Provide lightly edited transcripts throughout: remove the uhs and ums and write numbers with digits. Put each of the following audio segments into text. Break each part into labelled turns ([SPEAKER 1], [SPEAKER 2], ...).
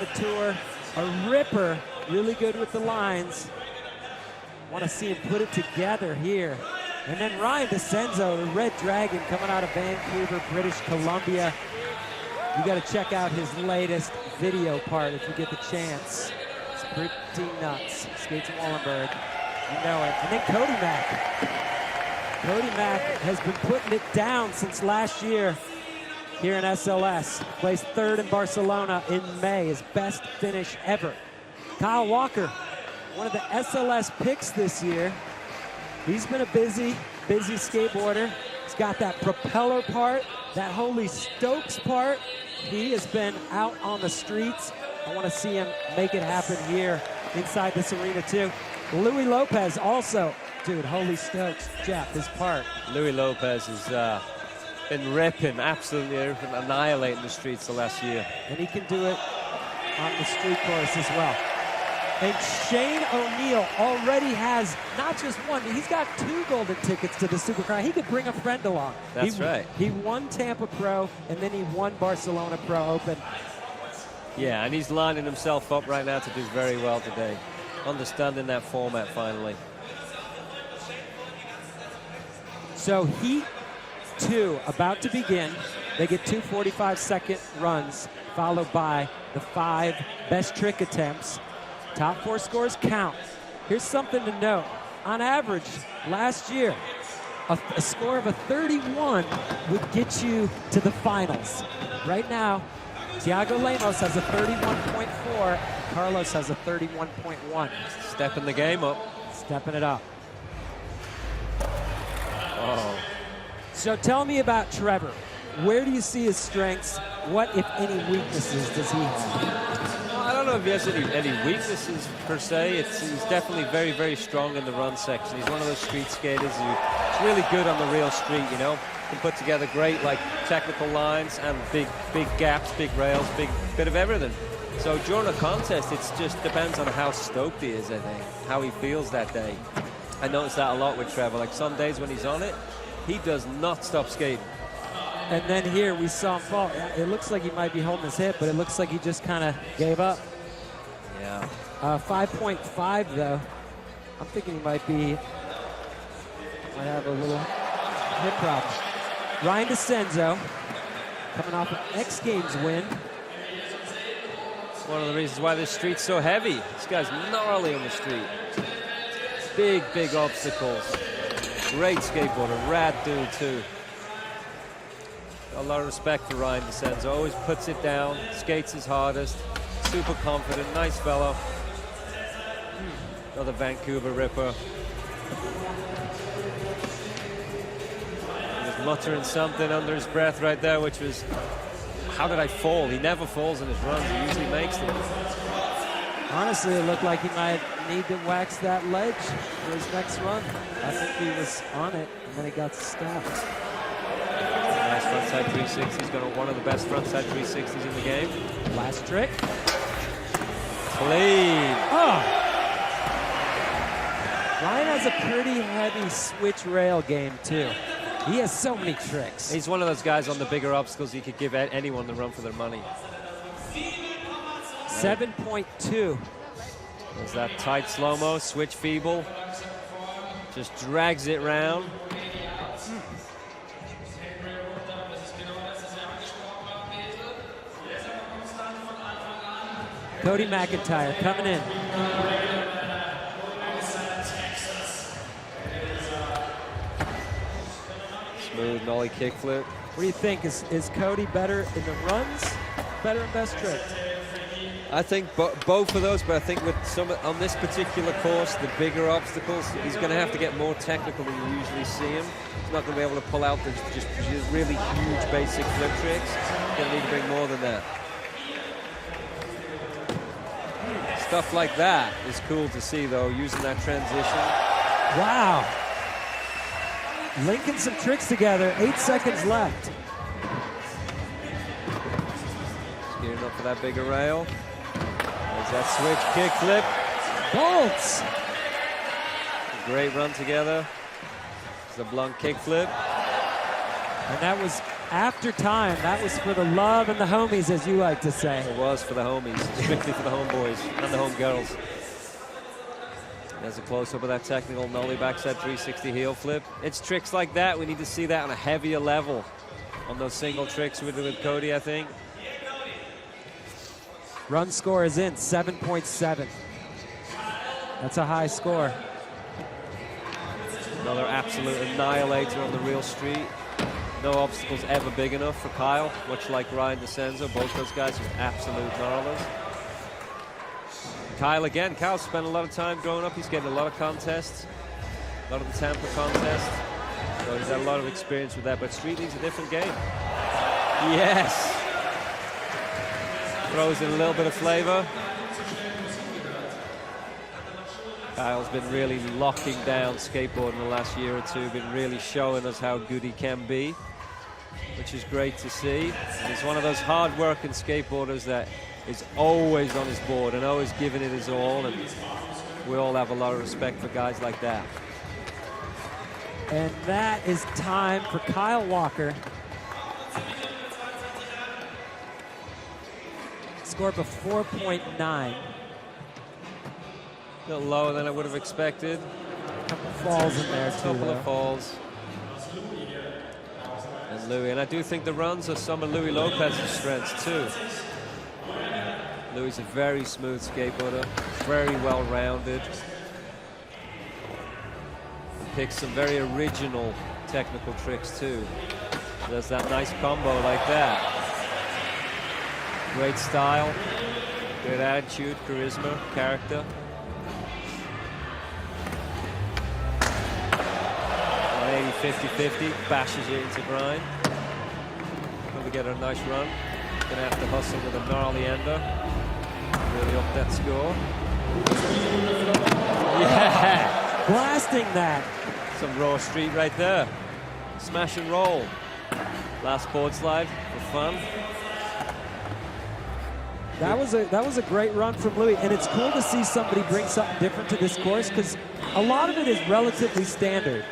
[SPEAKER 1] the tour. A ripper, really good with the lines. Want to see him put it together here. And then Ryan DeCenzo, the Red Dragon, coming out of Vancouver, British Columbia. You got to check out his latest video part if you get the chance. It's pretty nuts. Skates in Wallenberg. You know it. And then Cody Mack. Cody Mack has been putting it down since last year here in SLS. Placed third in Barcelona in May, his best finish ever. Kyle Walker, one of the SLS picks this year. He's been a busy skateboarder. He's got that propeller part, that Holy Stokes part. He has been out on the streets. I want to see him make it happen here inside this arena too. Louis Lopez also, dude, Holy Stokes, Jeff, his part.
[SPEAKER 2] Louis Lopez has been ripping, absolutely ripping, annihilating the streets the last year.
[SPEAKER 1] And he can do it on the street course as well. And Shane O'Neill already has not just one, he's got 2 golden tickets to the Supercross. He could bring a friend along.
[SPEAKER 2] That's right.
[SPEAKER 1] He won Tampa Pro, and then he won Barcelona Pro Open.
[SPEAKER 2] Yeah, and he's lining himself up right now to do very well today. Understanding that format finally.
[SPEAKER 1] So Heat 2 about to begin. They get 2 45-second runs, followed by the 5 best trick attempts. Top 4 scores count. Here's something to note. On average, last year, a score of a 31 would get you to the finals. Right now, Thiago Lemos has a 31.4. Carlos has a 31.1.
[SPEAKER 2] Stepping the game up.
[SPEAKER 1] Stepping it up.
[SPEAKER 2] Oh.
[SPEAKER 1] So tell me about Trevor. Where do you see his strengths? What, if any, weaknesses does he have?
[SPEAKER 2] I don't know if he has any weaknesses per se. He's definitely very, very strong in the run section. He's one of those street skaters who's really good on the real street, you know. Can put together great, like, technical lines and big gaps, big rails, big bit of everything. So during a contest, it just depends on how stoked he is, I think, how he feels that day. I notice that a lot with Trevor. Like, some days when he's on it, he does not stop skating.
[SPEAKER 1] And then here we saw him fall. It looks like he might be holding his hip, but it looks like he just kind of gave up.
[SPEAKER 2] Yeah.
[SPEAKER 1] 5.5 though. I'm thinking he might have a little hip problem. Ryan DeCenzo coming off an X Games win.
[SPEAKER 2] One of the reasons why this street's so heavy. This guy's gnarly on the street. Big obstacles. Great skateboarder, rad dude too. A lot of respect for Ryan DeCenzo. Always puts it down, skates his hardest, super confident, nice fellow. Another Vancouver ripper. He was muttering something under his breath right there, which was, how did I fall? He never falls in his runs, he usually makes them.
[SPEAKER 1] Honestly, it looked like he might need to wax that ledge for his next run. I think he was on it, and then he got stopped.
[SPEAKER 2] Nice frontside 360. He's got one of the best frontside 360s in the game.
[SPEAKER 1] Last trick.
[SPEAKER 2] Clean.
[SPEAKER 1] Oh! Ryan has a pretty heavy switch rail game, too. He has so many tricks.
[SPEAKER 2] He's one of those guys on the bigger obstacles he could give anyone the run for their money.
[SPEAKER 1] 7.2.
[SPEAKER 2] There's that tight slow-mo, switch feeble. Just drags it round.
[SPEAKER 1] Cody McIntyre coming in.
[SPEAKER 2] Smooth nollie kickflip.
[SPEAKER 1] What do you think? Is Cody better in the runs, better in best trick?
[SPEAKER 2] I think both of those, but I think with on this particular course, the bigger obstacles, he's going to have to get more technical than you usually see him. He's not going to be able to pull out the just really huge basic flip tricks. He's going to need to bring more than that. Stuff like that is cool to see, though, using that transition.
[SPEAKER 1] Wow. Linking some tricks together, 8 seconds left.
[SPEAKER 2] Gearing up for that bigger rail. There's that switch kickflip.
[SPEAKER 1] Bolts.
[SPEAKER 2] Great run together. There's the blunt kickflip.
[SPEAKER 1] And that was after time. That was for the love and the homies, as you like to say.
[SPEAKER 2] It was for the homies, strictly for the homeboys and the homegirls. There's a close-up of that technical nollie backside 360 heel flip. It's tricks like that. We need to see that on a heavier level on those single tricks we did with Cody, I think.
[SPEAKER 1] Run score is in, 7.7. That's a high score.
[SPEAKER 2] Another absolute annihilator on the real street. No obstacles ever big enough for Kyle, much like Ryan DeCenzo. Both those guys are absolute gnarlers. Kyle again. Kyle spent a lot of time growing up. He's getting a lot of contests, a lot of the Tampa contests. So he's had a lot of experience with that. But Street League's a different game. Yes. Throws in a little bit of flavor. Kyle's been really locking down skateboarding the last year or two, been really showing us how good he can be, which is great to see. And he's one of those hard-working skateboarders that is always on his board and always giving it his all, and we all have a lot of respect for guys like that.
[SPEAKER 1] And that is time for Kyle Walker. Score of a 4.9.
[SPEAKER 2] A little lower than I would have expected.
[SPEAKER 1] A couple falls in there, too.
[SPEAKER 2] A couple of falls. And Louis, and I do think the runs are some of Louis Lopez's strengths, too. Louis is a very smooth skateboarder, very well-rounded. Picks some very original technical tricks, too. There's that nice combo like that. Great style, great attitude, charisma, character. 50-50, bashes it into grind. Going to get a nice run. Going to have to hustle with a gnarly ender. Really up that score. Yeah!
[SPEAKER 1] Blasting that.
[SPEAKER 2] Some raw street right there. Smash and roll. Last board slide for fun.
[SPEAKER 1] That was a great run from Louis, and it's cool to see somebody bring something different to this course, because a lot of it is relatively standard.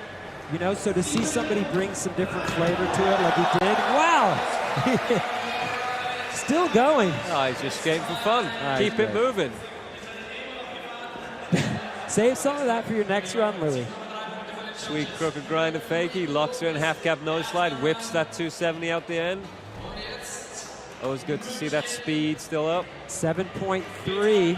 [SPEAKER 1] You know, so to see somebody bring some different flavor to it like he did, wow! Still going.
[SPEAKER 2] Oh, he's just skating for fun. Keep it moving.
[SPEAKER 1] Save some of that for your next run, Louis.
[SPEAKER 2] Sweet crooked grind of fakie, locks her in half cap nose slide, whips that 270 out the end. Always good to see that speed still up.
[SPEAKER 1] 7.3.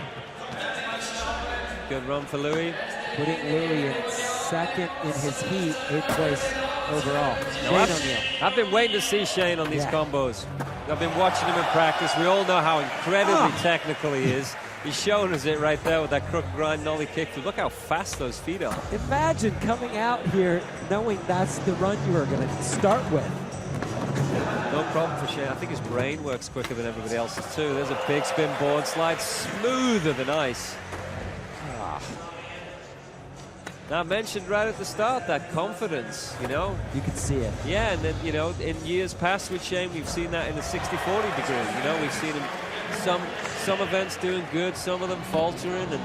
[SPEAKER 2] Good run for Louis.
[SPEAKER 1] Putting Louis in second in his heat, 8th place overall.
[SPEAKER 2] I've been waiting to see Shane on these combos. I've been watching him in practice. We all know how incredibly technical he is. He's showing us it right there with that crooked grind nollie kickflip. Look how fast those feet are.
[SPEAKER 1] Imagine coming out here knowing that's the run you were going to start with.
[SPEAKER 2] No problem for Shane. I think his brain works quicker than everybody else's too. There's a big spin board slide, smoother than ice. Now, I mentioned right at the start that confidence, you know.
[SPEAKER 1] You can see it.
[SPEAKER 2] Yeah, and then, you know, in years past with Shane, we've seen that in the 60-40 degree. You know, we've seen him some events doing good, some of them faltering. And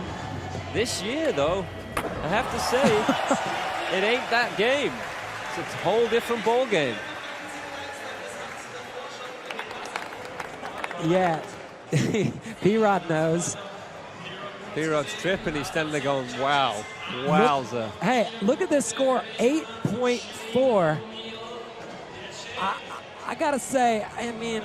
[SPEAKER 2] this year, though, I have to say, it ain't that game. It's a whole different ball game.
[SPEAKER 1] Yeah, P-Rod knows.
[SPEAKER 2] P-Rod's tripping. He's standing there going, wow, wowza.
[SPEAKER 1] Hey, look at this score, 8.4. I gotta say, I mean,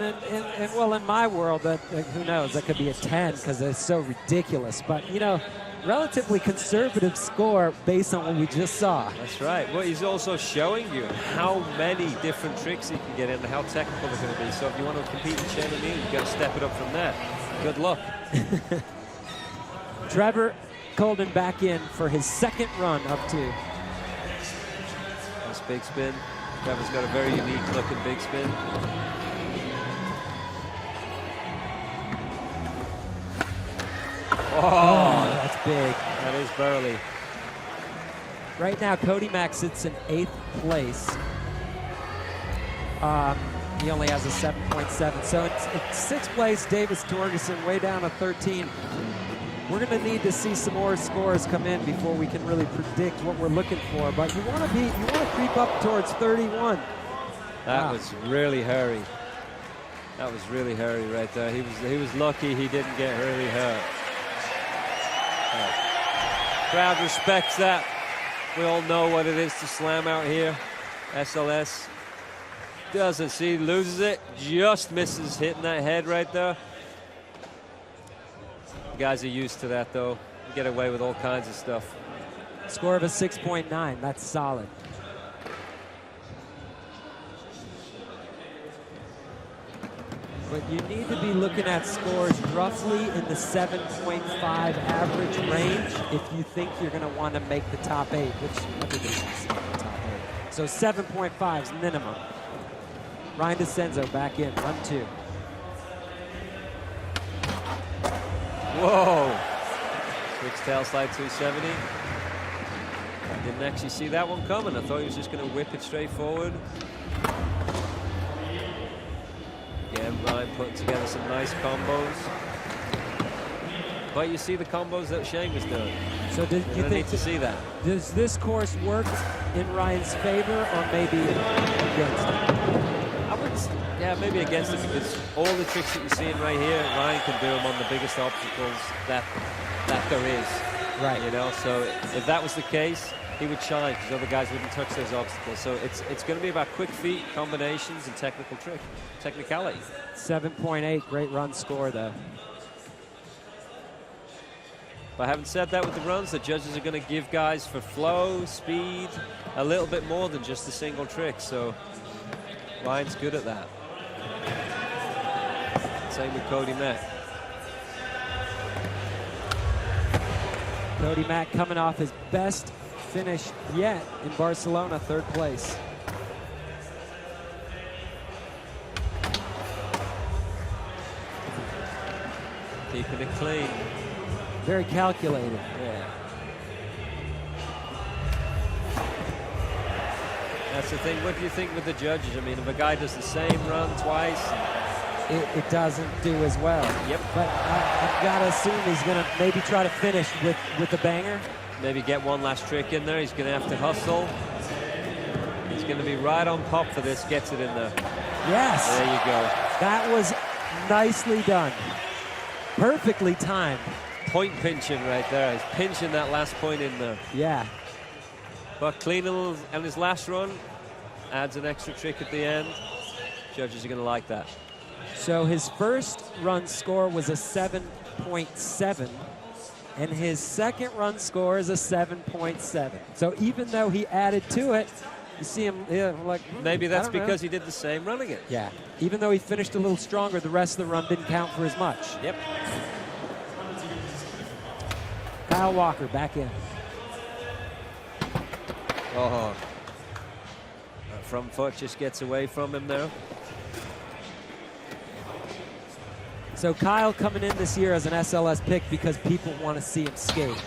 [SPEAKER 1] well, in my world, that who knows, that could be a 10 because it's so ridiculous. But, you know, relatively conservative score based on what we just saw.
[SPEAKER 2] That's right. Well, he's also showing you how many different tricks he can get in and how technical they're going to be. So if you want to compete with Shane and me, you've got to step it up from there. Good luck.
[SPEAKER 1] Trevor Colden back in for his second run up two.
[SPEAKER 2] Nice big spin. Trevor's got a very unique looking big spin.
[SPEAKER 1] Oh, that's big.
[SPEAKER 2] That is burly.
[SPEAKER 1] Right now, Cody Mack sits in 8th place. He only has a 7.7. So it's 6th place, Davis Torgerson way down to 13. We're going to need to see some more scores come in before we can really predict what we're looking for. But you want to creep up towards 31.
[SPEAKER 2] That was really hairy. That was really hairy right there. He was lucky he didn't get really hurt. Crowd respects that. We all know what it is to slam out here. SLS doesn't see, loses it, just misses hitting that head right there. You guys are used to that though. You get away with all kinds of stuff.
[SPEAKER 1] Score of a 6.9, that's solid. But you need to be looking at scores roughly in the 7.5 average range if you think you're going to want to make the top 8, which everybody's in the top 8. So 7.5 is minimum. Ryan DeCenzo back in, run 2.
[SPEAKER 2] Whoa! Switch tail slide 270. I didn't actually see that one coming. I thought he was just going to whip it straight forward. Yeah, Ryan putting together some nice combos. But you see the combos that Shane was doing.
[SPEAKER 1] So do you think
[SPEAKER 2] to see that?
[SPEAKER 1] Does this course work in Ryan's favor or maybe against him?
[SPEAKER 2] I would, yeah, maybe against him, because all the tricks that you're seeing right here, Ryan can do them on the biggest obstacles that there is.
[SPEAKER 1] Right.
[SPEAKER 2] You know, so if that was the case, he would shine because other guys wouldn't touch those obstacles. So it's going to be about quick feet, combinations, and technicality.
[SPEAKER 1] 7.8, great run score though.
[SPEAKER 2] But having said that, with the runs, the judges are going to give guys for flow, speed, a little bit more than just a single trick. So Ryan's good at that. Same with Cody Mack.
[SPEAKER 1] Cody Mack coming off his best finish yet in Barcelona, 3rd place.
[SPEAKER 2] Keeping it clean.
[SPEAKER 1] Very calculated.
[SPEAKER 2] Yeah. That's the thing. What do you think with the judges? I mean, if a guy does the same run twice,
[SPEAKER 1] it doesn't do as well.
[SPEAKER 2] Yep.
[SPEAKER 1] But I've got to assume he's going to maybe try to finish with a banger.
[SPEAKER 2] Maybe get one last trick in there. He's going to have to hustle. He's going to be right on pop for this. Gets it in there.
[SPEAKER 1] Yes.
[SPEAKER 2] There you go.
[SPEAKER 1] That was nicely done. Perfectly timed.
[SPEAKER 2] Point pinching right there. He's pinching that last point in there.
[SPEAKER 1] Yeah.
[SPEAKER 2] But clean on his last run. Adds an extra trick at the end. Judges are going to like that.
[SPEAKER 1] So his first run score was a 7.7. And his second run score is a 7.7. So even though he added to it, you see him like...
[SPEAKER 2] Maybe that's because he did the same run again.
[SPEAKER 1] Yeah. Even though he finished a little stronger, the rest of the run didn't count for as much.
[SPEAKER 2] Yep.
[SPEAKER 1] Kyle Walker back in.
[SPEAKER 2] Oh. Front foot just gets away from him there.
[SPEAKER 1] So Kyle coming in this year as an SLS pick because people want to see him skate.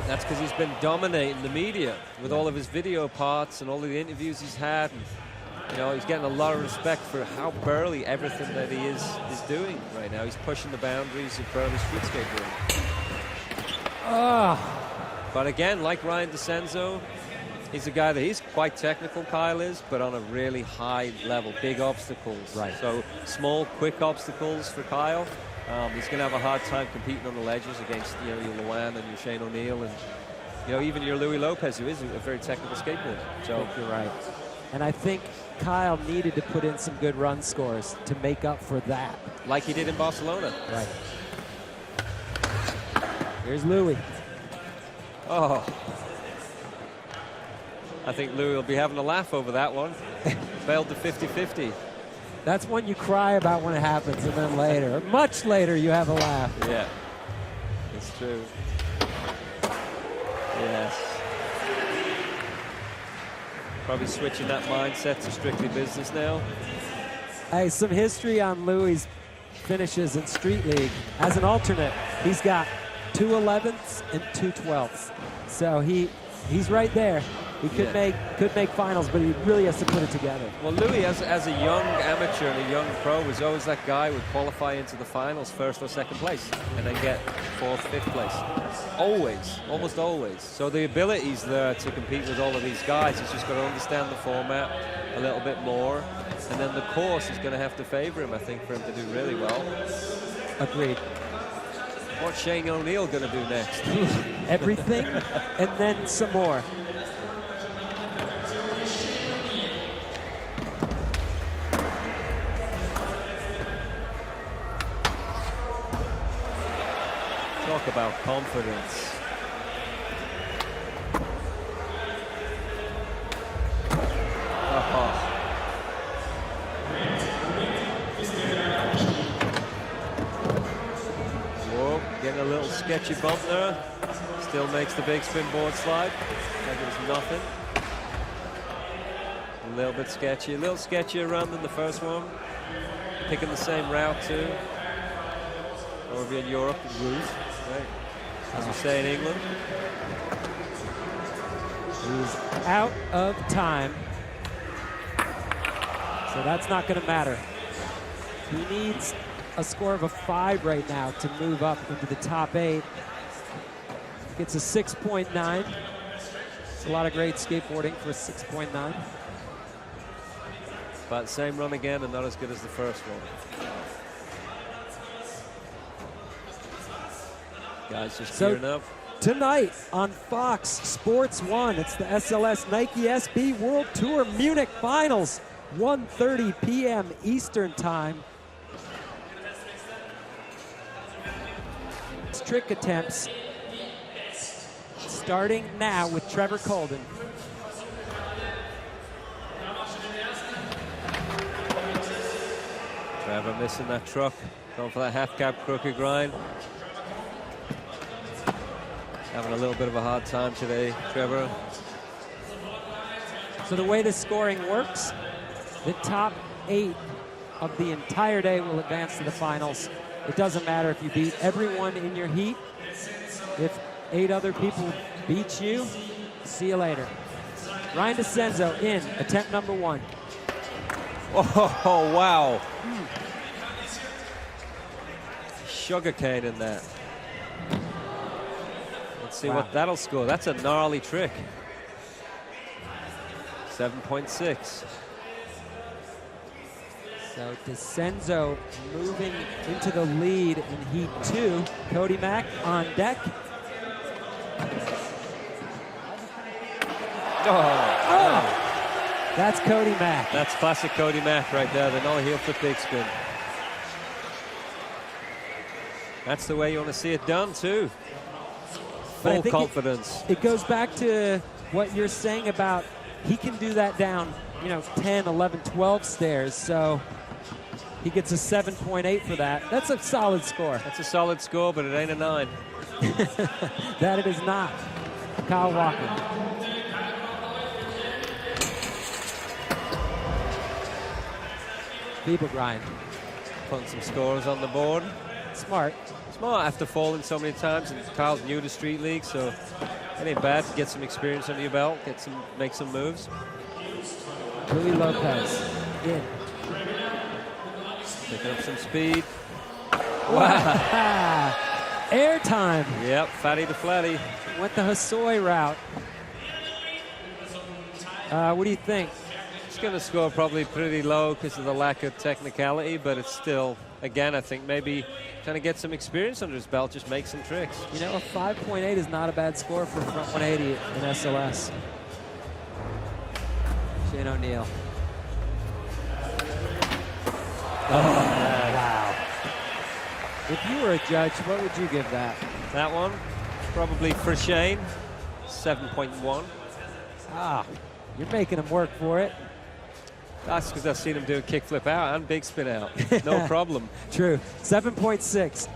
[SPEAKER 2] That's because he's been dominating the media with all of his video parts and all of the interviews he's had. And, you know, he's getting a lot of respect for how burly everything that he is doing right now. He's pushing the boundaries of burly street skateboarding. But again, like Ryan DeCenzo, he's a guy that he's quite technical, Kyle is, but on a really high level, big obstacles.
[SPEAKER 1] Right.
[SPEAKER 2] So small, quick obstacles for Kyle. He's going to have a hard time competing on the ledges against, you know, your Luan and your Shane O'Neill and, you know, even your Louis Lopez, who is a very technical skateboarder. So
[SPEAKER 1] I think you're right. And I think Kyle needed to put in some good run scores to make up for that.
[SPEAKER 2] Like he did in Barcelona.
[SPEAKER 1] Right. Here's Louis.
[SPEAKER 2] Oh. I think Louis will be having a laugh over that one. Failed the 50-50.
[SPEAKER 1] That's one you cry about when it happens, and then later, much later, you have a laugh.
[SPEAKER 2] Yeah, it's true. Yes. Probably switching that mindset to strictly business now.
[SPEAKER 1] Hey, some history on Louis' finishes in Street League. As an alternate, he's got 2 11ths and 2 12ths. So he's right there. He could make finals, but he really has to put it together.
[SPEAKER 2] Well, Louis, as a young amateur and a young pro, was always that guy who would qualify into the finals 1st or 2nd place and then get 4th, 5th place. Always, almost always. So the ability's there to compete with all of these guys. He's just got to understand the format a little bit more And then the course is going to have to favor him, I think, for him to do really well.
[SPEAKER 1] Agreed.
[SPEAKER 2] What's Shane O'Neill going to do next?
[SPEAKER 1] Everything and then some more.
[SPEAKER 2] Talk about confidence. Whoa, getting a little sketchy bump there. Still makes the big spin board slide. Like it was nothing. A little bit sketchy. A little sketchier run than the first one. Picking the same route too. Over in Europe, route, right? As we say in England.
[SPEAKER 1] He's out of time. So that's not going to matter. He needs a score of a 5 right now to move up into the top 8. Gets a 6.9. It's a lot of great skateboarding for a 6.9.
[SPEAKER 2] But same run again and not as good as the first one. Guys just gearing up.
[SPEAKER 1] Tonight on Fox Sports 1, it's the SLS Nike SB World Tour Munich Finals, 1:30 p.m. Eastern Time. Trick attempts starting now with Trevor Colden.
[SPEAKER 2] Trevor missing that truck, going for that half cab crooked grind. Having a little bit of a hard time today, Trevor.
[SPEAKER 1] So the way the scoring works, the top 8 of the entire day will advance to the finals. It doesn't matter if you beat everyone in your heat. If 8 other people beat you, see you later. Ryan DeCenzo in attempt number 1.
[SPEAKER 2] Oh, wow. Sugarcane in that. Let's see what that'll score. That's a gnarly trick. 7.6.
[SPEAKER 1] So DeCenzo moving into the lead in Heat 2. Cody Mack on deck. Oh! That's Cody Mack.
[SPEAKER 2] That's classic Cody Mack right there. The no heel flip big spin. That's the way you want to see it done too. Full confidence.
[SPEAKER 1] It goes back to what you're saying about he can do that down, 10, 11, 12 stairs. So he gets a 7.8 for that. That's a solid score.
[SPEAKER 2] That's a solid score, but it ain't a 9.
[SPEAKER 1] That it is not. Kyle Walker. Feeble grind.
[SPEAKER 2] Putting some scores on the board.
[SPEAKER 1] Smart.
[SPEAKER 2] Smart after falling so many times, and Kyle's new to Street League, so it ain't bad to get some experience under your belt, make some moves.
[SPEAKER 1] Louis Lopez in.
[SPEAKER 2] Picking up some speed.
[SPEAKER 1] Wow. Air time.
[SPEAKER 2] Yep, fatty to flatty.
[SPEAKER 1] Went the Hosoi route. What do you think?
[SPEAKER 2] It's going to score probably pretty low because of the lack of technicality, but it's still, again, I think maybe trying to get some experience under his belt, just make some tricks.
[SPEAKER 1] A 5.8 is not a bad score for front 180 in SLS. Shane O'Neill. Oh, wow. If you were a judge, what would you give that?
[SPEAKER 2] That one, probably for Shane, 7.1.
[SPEAKER 1] Ah, you're making him work for it.
[SPEAKER 2] That's because I've seen him do a kickflip out and big spin out. No problem.
[SPEAKER 1] True. 7.6.
[SPEAKER 2] It's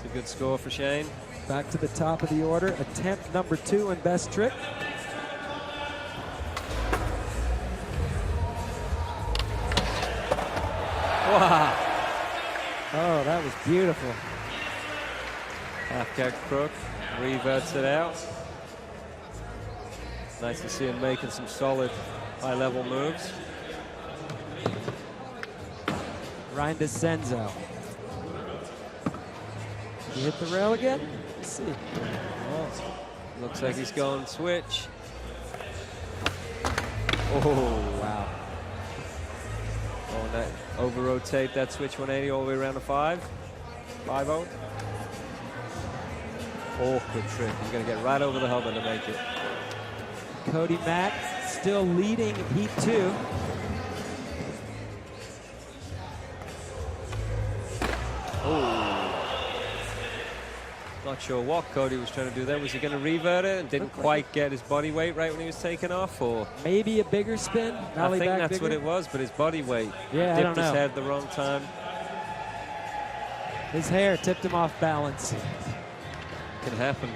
[SPEAKER 2] a good score for Shane.
[SPEAKER 1] Back to the top of the order. Attempt number 2 and best trick.
[SPEAKER 2] Wow.
[SPEAKER 1] Oh, that was beautiful.
[SPEAKER 2] Half cab crook. Reverts it out. Nice to see him making some solid high-level moves.
[SPEAKER 1] Ryan DeCenzo. Did he hit the rail again? Let's see.
[SPEAKER 2] Oh, looks like he's going switch. Oh,
[SPEAKER 1] Wow.
[SPEAKER 2] Oh, and that over-rotate that switch 180 all the way around to 5. 5-0. Awkward trick. He's going to get right over the helmet to make it.
[SPEAKER 1] Cody Mack still leading Heat 2.
[SPEAKER 2] Not sure what Cody was trying to do there. Was he going to revert it and didn't quite get his body weight right when he was taking off? Or
[SPEAKER 1] maybe a bigger spin?
[SPEAKER 2] I think that's what it was, but his body weight.
[SPEAKER 1] Yeah,
[SPEAKER 2] dipped his head the wrong time.
[SPEAKER 1] His hair tipped him off balance.
[SPEAKER 2] Can happen.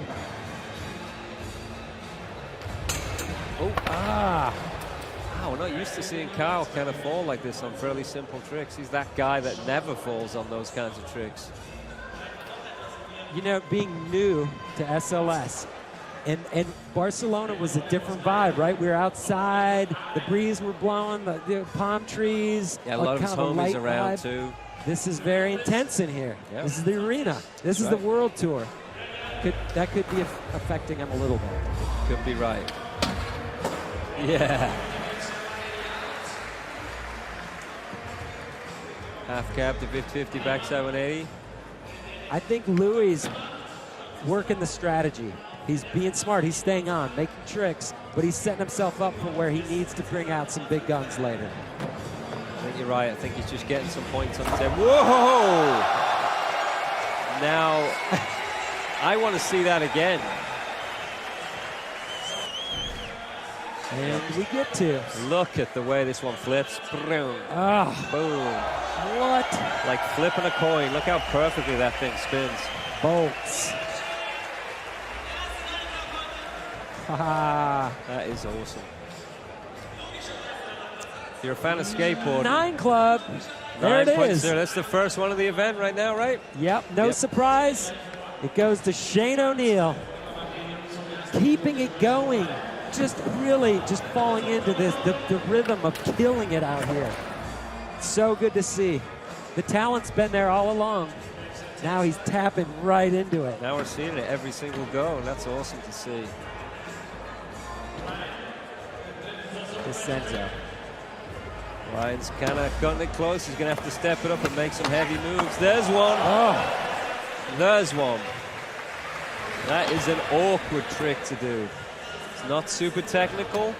[SPEAKER 1] Oh, ah.
[SPEAKER 2] Wow, we're not used to seeing Kyle kind of fall like this on fairly simple tricks. He's that guy that never falls on those kinds of tricks.
[SPEAKER 1] You know, being new to SLS, and Barcelona was a different vibe, right? We were outside, the breeze were blowing, the palm trees.
[SPEAKER 2] Yeah, a lot of his homies around too.
[SPEAKER 1] This is very intense in here. Yep. This is the arena. This is
[SPEAKER 2] right.
[SPEAKER 1] The world tour. That could be affecting him a little bit.
[SPEAKER 2] Could be right. Yeah. Half cap to 50-50 backside 180.
[SPEAKER 1] I think Louis working the strategy. He's being smart. He's staying on, making tricks, but he's setting himself up for where he needs to bring out some big guns later.
[SPEAKER 2] I think you're right. I think he's just getting some points on his head. Whoa! Now, I want to see that again.
[SPEAKER 1] And we get to.
[SPEAKER 2] Look at the way this one flips. Boom.
[SPEAKER 1] Oh.
[SPEAKER 2] Boom.
[SPEAKER 1] What?
[SPEAKER 2] Like flipping a coin. Look how perfectly that thing spins.
[SPEAKER 1] Bolts. Haha.
[SPEAKER 2] That is awesome. If you're a fan of skateboarding.
[SPEAKER 1] 9 club. There it is.
[SPEAKER 2] That's the first one of the event right now, right?
[SPEAKER 1] Yep. No surprise. It goes to Shane O'Neill. Keeping it going. Just really just falling into this, the rhythm of killing it out here. So good to see. The talent's been there all along. Now he's tapping right into it.
[SPEAKER 2] Now we're seeing it every single go, and that's awesome to see.
[SPEAKER 1] Senzo.
[SPEAKER 2] Ryan's kind of cutting it close. He's going to have to step it up and make some heavy moves. There's one.
[SPEAKER 1] Oh.
[SPEAKER 2] There's one. That is an awkward trick to do. It's not super technical,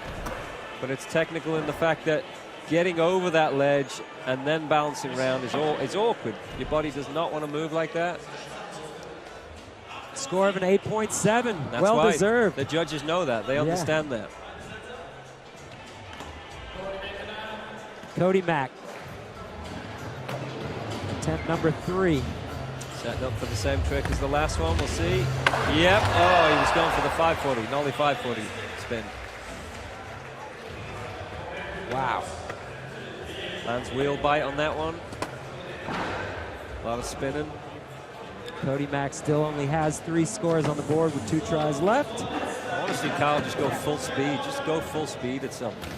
[SPEAKER 2] but it's technical in the fact that getting over that ledge and then bouncing around is awkward. Your body does not want to move like that.
[SPEAKER 1] Score of an 8.7.
[SPEAKER 2] That's
[SPEAKER 1] well
[SPEAKER 2] why
[SPEAKER 1] deserved.
[SPEAKER 2] The judges know that. They understand that.
[SPEAKER 1] Cody Mack. Attempt number 3.
[SPEAKER 2] Setting up for the same trick as the last one. We'll see. Yep. Oh, he was going for the 540. Nollie 540 spin.
[SPEAKER 1] Wow.
[SPEAKER 2] Lands wheel bite on that one. A lot of spinning.
[SPEAKER 1] Cody Mack still only has 3 scores on the board with 2 tries left.
[SPEAKER 2] I want to see Kyle just go full speed. Just go full speed at something.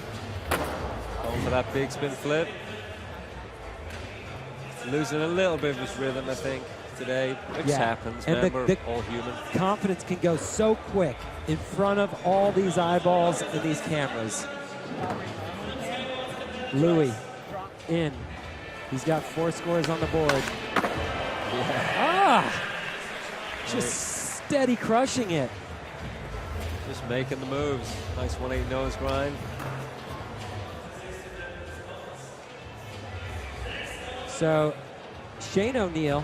[SPEAKER 2] Going for that big spin flip. Losing a little bit of his rhythm, I think, today. It just happens,
[SPEAKER 1] and
[SPEAKER 2] man. We're all human.
[SPEAKER 1] Confidence can go so quick in front of all these eyeballs and these cameras. Louis in. He's got 4 scores on the board. Just steady crushing it.
[SPEAKER 2] Just making the moves. Nice 180 nose grind.
[SPEAKER 1] So Shane O'Neill,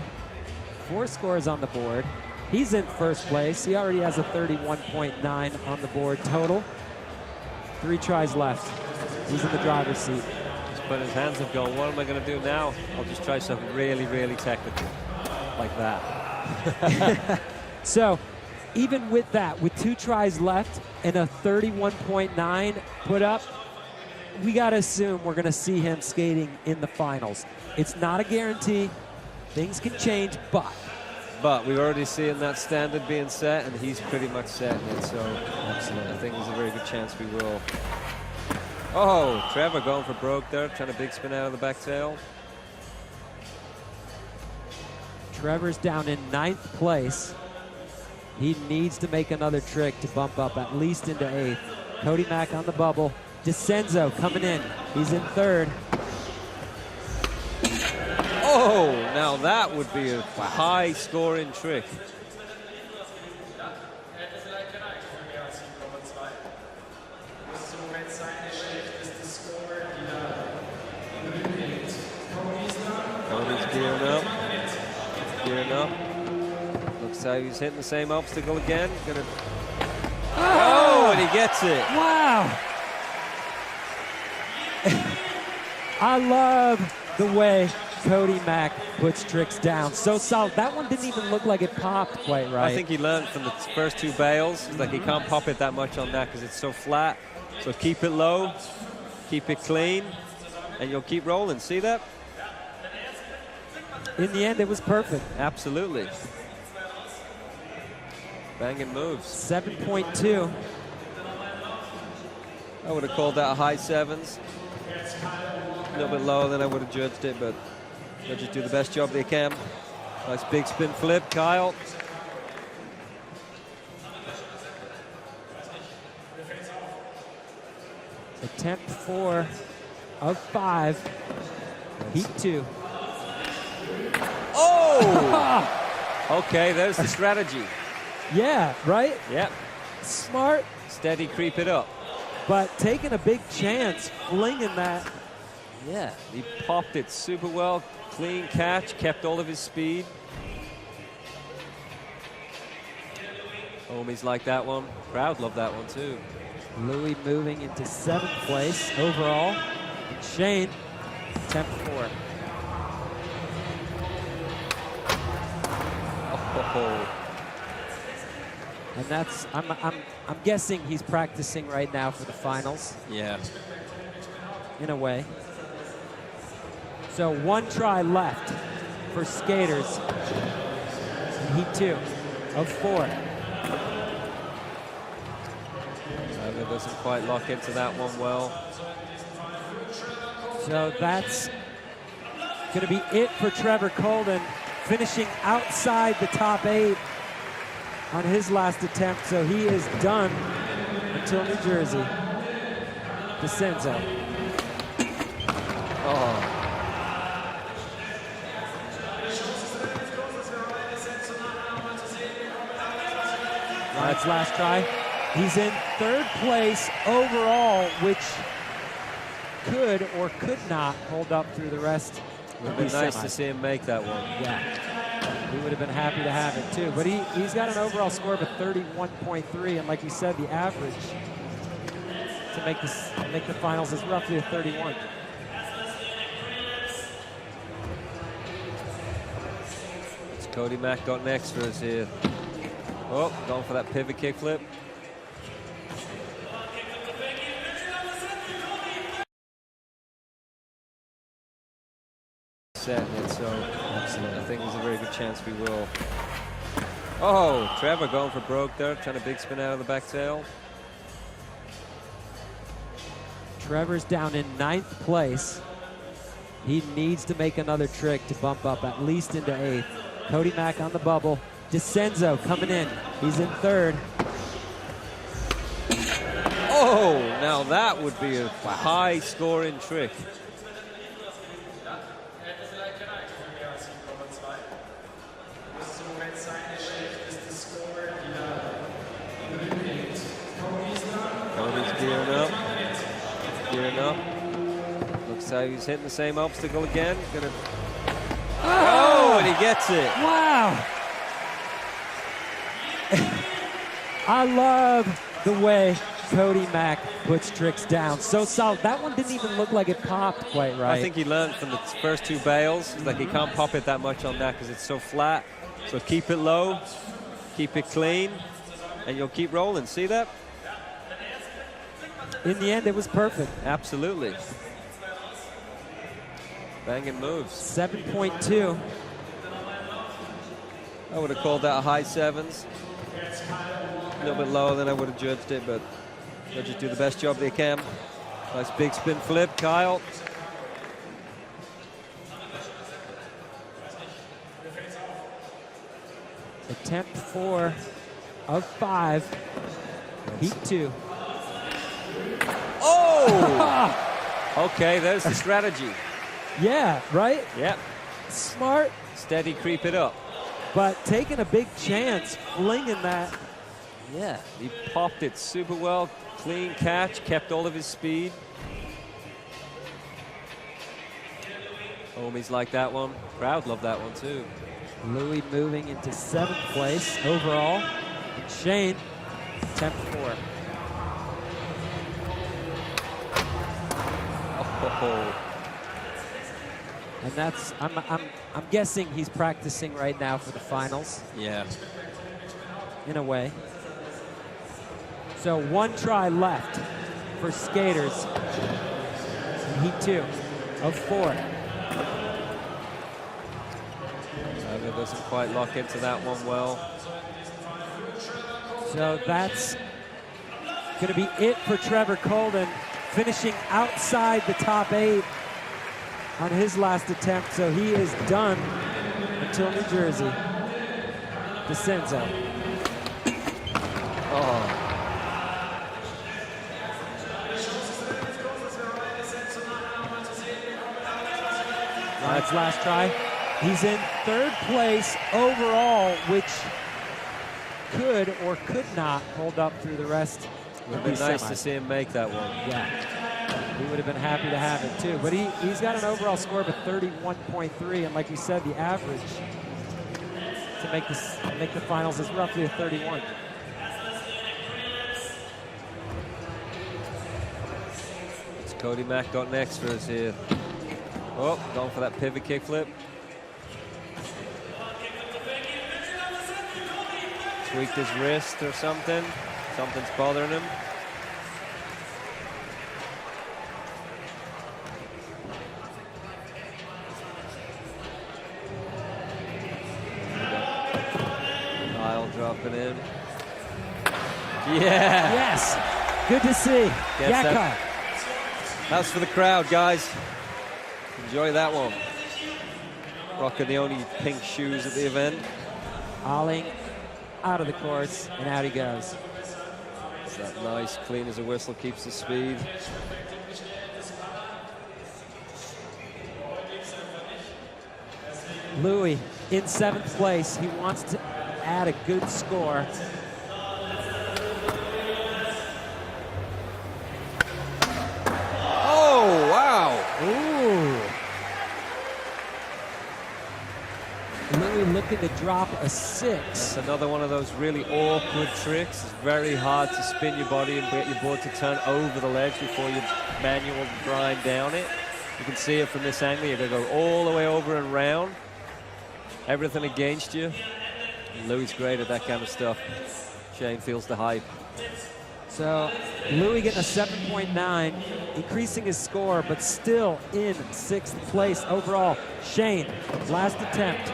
[SPEAKER 1] 4 scores on the board. He's in first place. He already has a 31.9 on the board total. 3 tries left. He's in the driver's seat.
[SPEAKER 2] He's putting his hands up going, what am I going to do now? I'll just try something really, really technical. Like that.
[SPEAKER 1] So even with that, with 2 tries left and a 31.9 put up, we got to assume we're going to see him skating in the finals. It's not a guarantee. Things can change, but
[SPEAKER 2] we're already seeing that standard being set, and he's pretty much setting it, so absolutely. I think there's a very good chance we will. Oh, Trevor going for broke there, trying to big spin out of the back tail.
[SPEAKER 1] Trevor's down in 9th place. He needs to make another trick to bump up at least into 8th. Cody Mack on the bubble. DeCenzo coming in. He's in third.
[SPEAKER 2] Oh, now that would be a high-scoring trick. Cody's gearing up. Gearing up. Looks like he's hitting the same obstacle again. Oh, and he gets it.
[SPEAKER 1] Wow. I love the way Cody Mack puts tricks down. So solid. That one didn't even look like it popped quite right.
[SPEAKER 2] I think he learned from the first two bails. Like he can't pop it that much on that because it's so flat. So keep it low, keep it clean, and you'll keep rolling. See that?
[SPEAKER 1] In the end, it was perfect.
[SPEAKER 2] Absolutely. Banging moves.
[SPEAKER 1] 7.2.
[SPEAKER 2] I would have called that a high sevens. A little bit lower than I would have judged it, but they'll just do the best job they can. Nice big spin flip, Kyle.
[SPEAKER 1] Attempt 4 of 5. Heat 2.
[SPEAKER 2] Oh! Okay, there's the strategy.
[SPEAKER 1] Yeah, right?
[SPEAKER 2] Yep.
[SPEAKER 1] Smart.
[SPEAKER 2] Steady, creep it up.
[SPEAKER 1] But taking a big chance, flinging that.
[SPEAKER 2] Yeah, he popped it super well. Clean catch, kept all of his speed. Homies like that one. Crowd love that one too.
[SPEAKER 1] Louis moving into 7th place overall. And Shane, attempt 4.
[SPEAKER 2] Oh.
[SPEAKER 1] And that's, I'm guessing he's practicing right now for the finals.
[SPEAKER 2] Yeah.
[SPEAKER 1] In a way. So one try left for skaters in Heat 2 of 4.
[SPEAKER 2] Trevor doesn't quite lock into that one well.
[SPEAKER 1] So that's going to be it for Trevor Colden, finishing outside the top 8 on his last attempt. So he is done until New Jersey. DeCenzo.
[SPEAKER 2] Oh.
[SPEAKER 1] That's last try. He's in 3rd place overall, which could or could not hold up through the rest.
[SPEAKER 2] It would be nice to see him make that one.
[SPEAKER 1] Yeah, he would have been happy to have it too. But he's got an overall score of a 31.3, and like you said, the average to make the finals is roughly a 31.
[SPEAKER 2] What's Cody Mack got next for us here? Oh, going for that pivot kickflip. Setting it, so I think there's a very good chance we will. Oh, Trevor going for broke there, trying to big spin out of the back tail.
[SPEAKER 1] Trevor's down in 9th place. He needs to make another trick to bump up at least into 8th. Cody Mack on the bubble. DeCenzo coming in. He's in 3rd.
[SPEAKER 2] Oh, now that would be a high-scoring trick. Cody's gearing up. Gearing up. Looks like he's hitting the same obstacle again. Oh, and he gets it.
[SPEAKER 1] Wow. I love the way Cody Mack puts tricks down. So solid. That one didn't even look like it popped quite right.
[SPEAKER 2] I think he learned from the first two bails. Like he can't pop it that much on that because it's so flat. So keep it low, keep it clean, and you'll keep rolling. See that?
[SPEAKER 1] In the end, it was perfect.
[SPEAKER 2] Absolutely. Banging moves.
[SPEAKER 1] 7.2.
[SPEAKER 2] I would have called that a high sevens. A little bit lower than I would have judged it, but they'll just do the best job they can. Nice big spin flip, Kyle.
[SPEAKER 1] Attempt 4 of 5. Heat 2.
[SPEAKER 2] Oh! Oh! Okay, there's the strategy.
[SPEAKER 1] Yeah, right?
[SPEAKER 2] Yep.
[SPEAKER 1] Smart.
[SPEAKER 2] Steady, creep it up.
[SPEAKER 1] But taking a big chance, flinging that.
[SPEAKER 2] Yeah, he popped it super well. Clean catch, kept all of his speed. Homies like that one. Crowd love that one too.
[SPEAKER 1] Louis moving into 7th place overall. And Shane, attempt 4.
[SPEAKER 2] Oh.
[SPEAKER 1] And that's, I'm guessing he's practicing right now for the finals.
[SPEAKER 2] Yeah.
[SPEAKER 1] In a way. So 1 try left for skaters. In heat 2 of 4.
[SPEAKER 2] Doesn't quite lock into that one well.
[SPEAKER 1] So that's going to be it for Trevor Colden, finishing outside the top 8 on his last attempt. So he is done until New Jersey. DeCenzo.
[SPEAKER 2] Oh.
[SPEAKER 1] Ryan's last try. He's in 3rd place overall, which could or could not hold up through the rest.
[SPEAKER 2] It would have been nice to see him make that one.
[SPEAKER 1] Yeah, he would have been happy to have it too. But he's got an overall score of a 31.3, and like you said, the average to make the finals is roughly a 31.
[SPEAKER 2] It's Cody Mack got an extras here. Oh, going for that pivot kickflip. Tweaked his wrist or something. Something's bothering him. Kyle dropping in. Yeah.
[SPEAKER 1] Yes. Good to see. Yeah, Kyle.
[SPEAKER 2] That's for the crowd, guys. Enjoy that one. Rocking the only pink shoes at the event.
[SPEAKER 1] Olling out of the course, and out he goes.
[SPEAKER 2] It's that nice, clean as a whistle, keeps the speed.
[SPEAKER 1] Louis in 7th place. He wants to add a good score.
[SPEAKER 2] Oh, wow.
[SPEAKER 1] Ooh. Louis looking to drop a 6.
[SPEAKER 2] That's another one of those really awkward tricks. It's very hard to spin your body and get your board to turn over the ledge before you manual grind down it. You can see it from this angle. You're going to go all the way over and round. Everything against you. And Louis great at that kind of stuff. Shane feels the hype.
[SPEAKER 1] So Louis getting a 7.9, increasing his score, but still in 6th place overall. Shane, last attempt.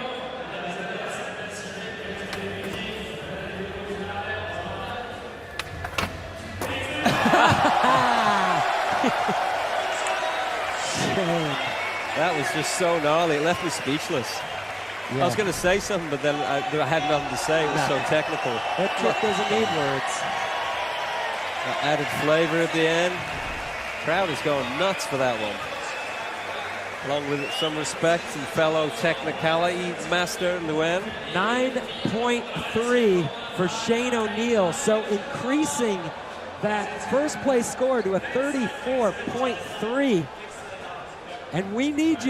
[SPEAKER 2] That was just so gnarly. It left me speechless. Yeah. I was going to say something, but then I had nothing to say. It was so technical.
[SPEAKER 1] That trick doesn't need words.
[SPEAKER 2] Added flavor at the end. Crowd is going nuts for that one. Along with some respect and fellow technicality master Luen.
[SPEAKER 1] 9.3 for Shane O'Neill. So increasing that 1st place score to a 34.3. And we need you to